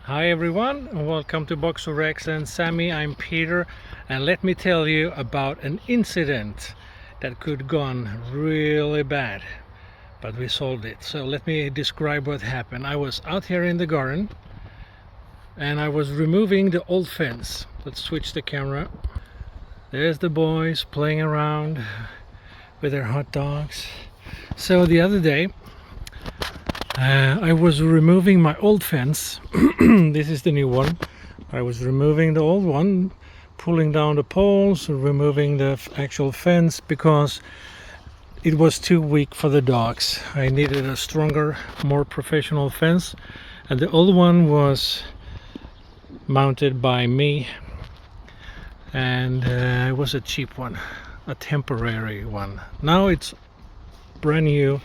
Hi everyone, and welcome to Boxer Rex and Sammie. I'm Peter, and let me tell you about an incident that could gone really bad, but we solved it. So let me describe what happened. I was out here in the garden and I was removing the old fence. Let's switch the camera. There's the boys playing around with their hot dogs. So the other day I was removing my old fence. This is the new one. I was removing the old one, pulling down the poles, removing the actual fence because it was too weak for the dogs. I needed a stronger, more professional fence, and the old one was mounted by me, and it was a cheap one, a temporary one. Now it's brand new,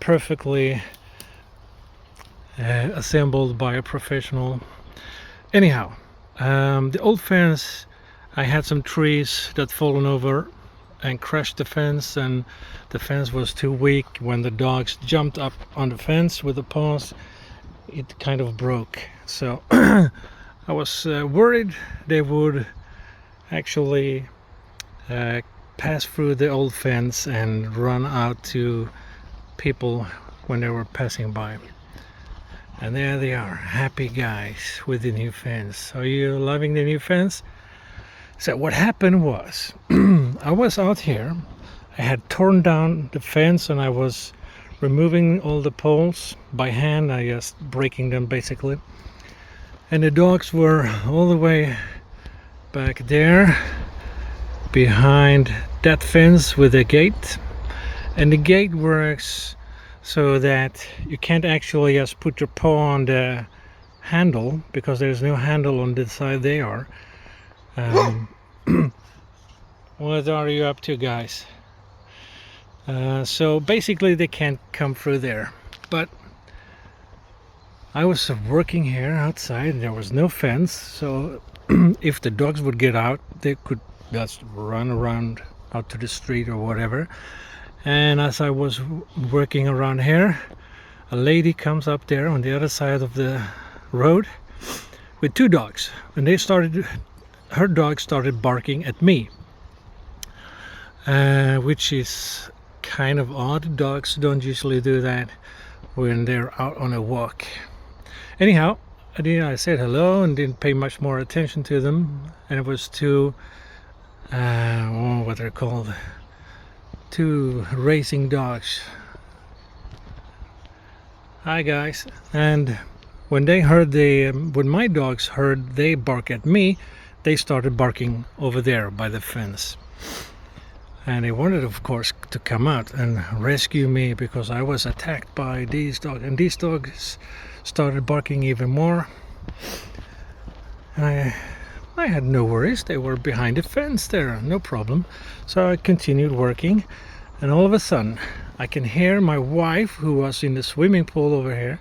perfectly assembled by a professional. Anyhow, the old fence, I had some trees that fallen over and crashed the fence, and the fence was too weak. When the dogs jumped up on the fence with the paws, it kind of broke. So I was worried they would actually pass through the old fence and run out to people when they were passing by. And there they are, happy guys with the new fence. Are you loving the new fence? So what happened was, I was out here, I had torn down the fence and I was removing all the poles by hand. I just breaking them basically. And the dogs were all the way back there behind that fence with a gate. And the gate works so that you can't actually just put your paw on the handle, because there's no handle on this side they are. What are you up to, guys? So basically they can't come through there. But I was working here outside and there was no fence, so if the dogs would get out, they could just run around out to the street or whatever. And as I was working around here, a lady comes up there on the other side of the road with two dogs, and her dog started barking at me, which is kind of odd. Dogs don't usually do that when they're out on a walk. Anyhow, I said hello and didn't pay much more attention to them, and it was two what they're called, two racing dogs. Hi guys. And when my dogs heard they bark at me, they started barking over there by the fence, and they wanted, of course, to come out and rescue me because I was attacked by these dogs, and these dogs started barking even more. I had no worries, they were behind the fence there, no problem. So I continued working, and all of a sudden I can hear my wife, who was in the swimming pool over here.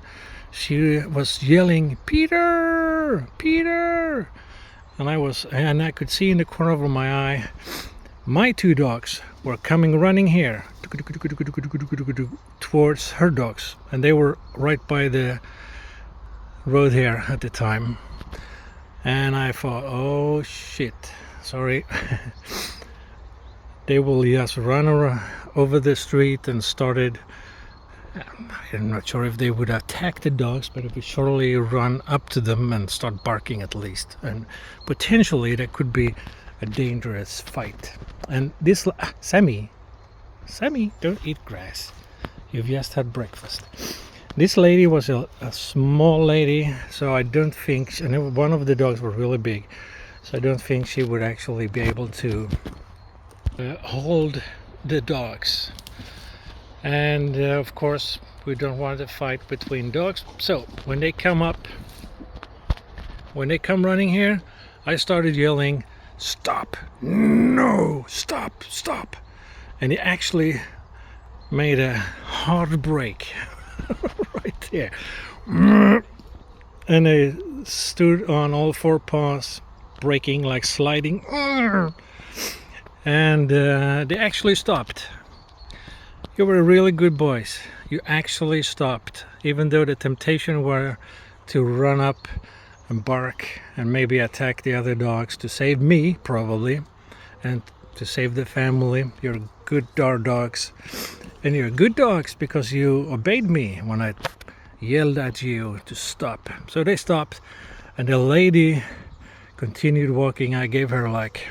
She was yelling, "Peter! Peter!" And I could see in the corner of my eye my two dogs were coming running here towards her dogs, and they were right by the road here at the time. And I thought, oh shit, sorry. They will just run over the street and started, I'm not sure if they would attack the dogs, but it would surely run up to them and start barking at least. And potentially that could be a dangerous fight. And this, Sammie, don't eat grass. You've just had breakfast. This lady was a small lady, so I don't think, and one of the dogs were really big, so I don't think she would actually be able to hold the dogs. And of course we don't want a fight between dogs, so when they come running here, I started yelling, "Stop! No! Stop! Stop!" And he actually made a hard break right there, and they stood on all four paws, breaking, like sliding, and they actually stopped. You were really good boys. You actually stopped, even though the temptation were to run up and bark and maybe attack the other dogs to save me, probably, and to save the family. You're good dogs, and you're good dogs because you obeyed me when I yelled at you to stop. So they stopped, and the lady continued walking. I gave her like,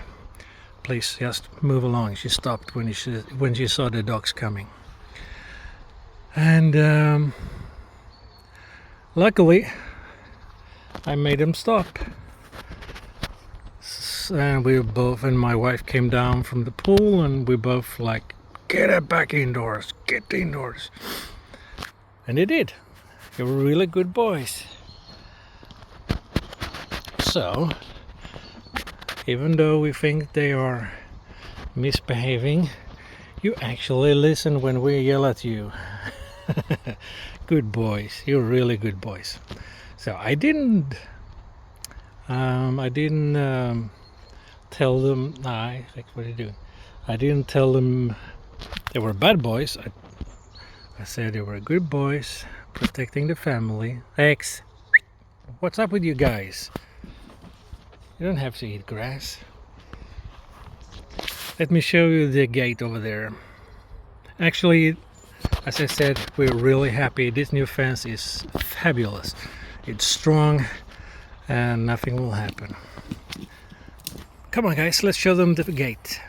please just move along. She stopped when she saw the dogs coming, and luckily I made them stop. And we both, and my wife came down from the pool, and we both like, get it back indoors, get indoors. And they did. They were really good boys. So even though we think they are misbehaving, you actually listen when we yell at you. Good boys. You're really good boys. So I didn't tell them. What are you doing? I didn't tell them they were bad boys. I said they were good boys, protecting the family. Rex, what's up with you guys? You don't have to eat grass. Let me show you the gate over there. Actually, as I said, we're really happy. This new fence is fabulous. It's strong and nothing will happen. Come on guys, let's show them the gate.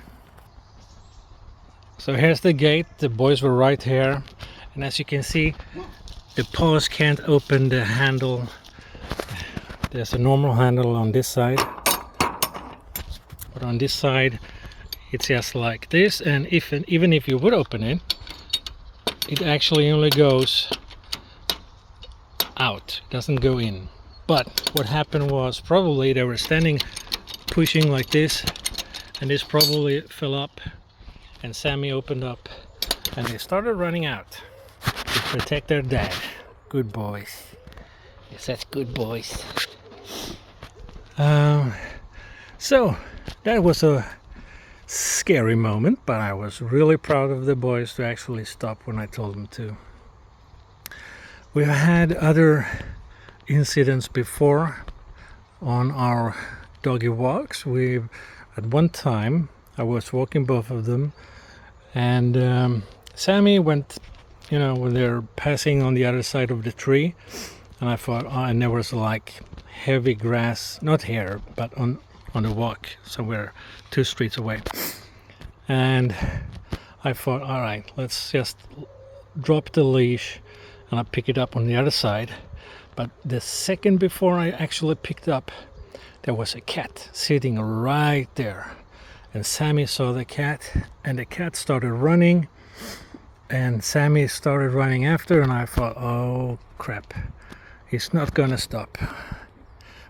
So here's the gate. The boys were right here, and as you can see, the paws can't open the handle. There's a normal handle on this side, but on this side it's just like this, and even if you would open it, it actually only goes out, it doesn't go in. But what happened was, probably they were standing pushing like this, and this probably fell up, and Sammie opened up, and they started running out to protect their dad. Good boys. Yes, that's good boys. So that was a scary moment, but I was really proud of the boys to actually stop when I told them to. We've had other incidents before on our doggy walks. At one time I was walking both of them, and Sammie went, when they're passing on the other side of the tree, and I thought, and there was like heavy grass, not here, but on the walk somewhere 2 streets away, and I thought, all right, let's just drop the leash and I pick it up on the other side. But the second before I actually picked up, there was a cat sitting right there, and Sammie saw the cat, and the cat started running, and Sammie started running after, and I thought, oh crap, he's not gonna stop.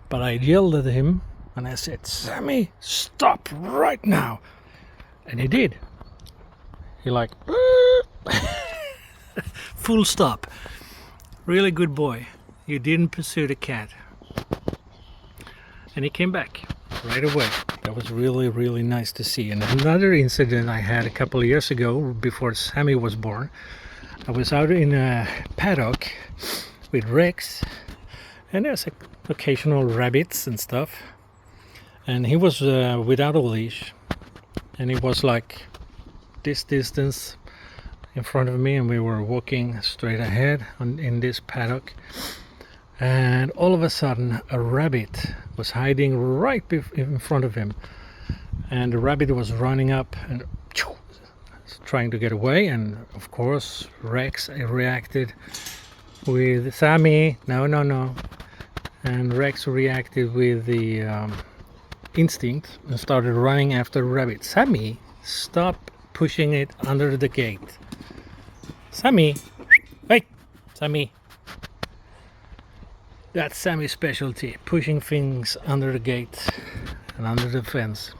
But I yelled at him and I said, Sammie, stop right now. And he did. He like full stop. Really good boy. You didn't pursue the cat. And he came back right away. That was really, really nice to see. And another incident I had a couple of years ago, before Sammie was born, I was out in a paddock with Rex, and there's occasional rabbits and stuff, and he was without a leash, and he was like this distance in front of me, and we were walking straight ahead in this paddock, and all of a sudden a rabbit was hiding right in front of him, and the rabbit was running up and trying to get away, and of course Rex reacted with Sammie, no, and Rex reacted with the instinct and started running after the rabbit. Sammie, stop pushing it under the gate. Sammie, hey, Sammie. That's Sammie's specialty, pushing things under the gate and under the fence.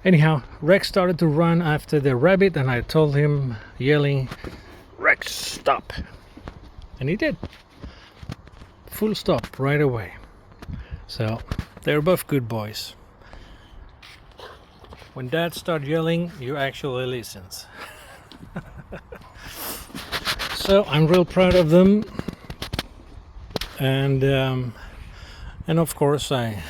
Anyhow, Rex started to run after the rabbit, and I told him, yelling, Rex, stop. And he did. Full stop right away. So they're both good boys. When Dad starts yelling, you actually listen. So I'm real proud of them, and And of course I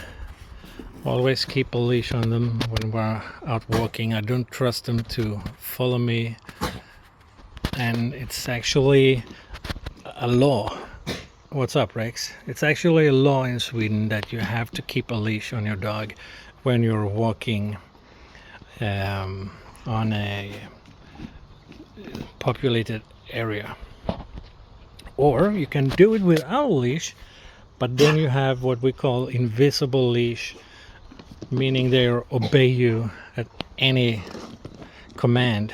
always keep a leash on them when we're out walking. I don't trust them to follow me, and it's actually a law. What's up, Rex? It's actually a law in Sweden that you have to keep a leash on your dog when you're walking on a populated area. Or you can do it without a leash, but then you have what we call invisible leash, meaning they obey you at any command,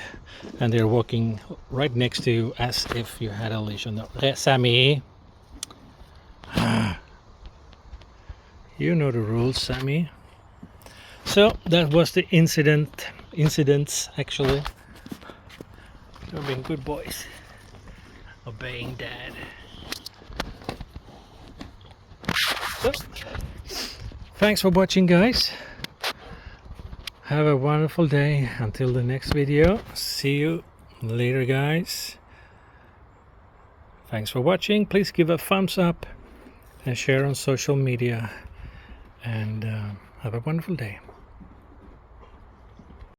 and they're walking right next to you as if you had a leash on them. Sammie, you know the rules, Sammie. So that was the incidents actually. They're being good boys, obeying dad. So, thanks for watching, guys. Have a wonderful day until the next video. See you later, guys. Thanks for watching. Please give a thumbs up and share on social media, and have a wonderful day.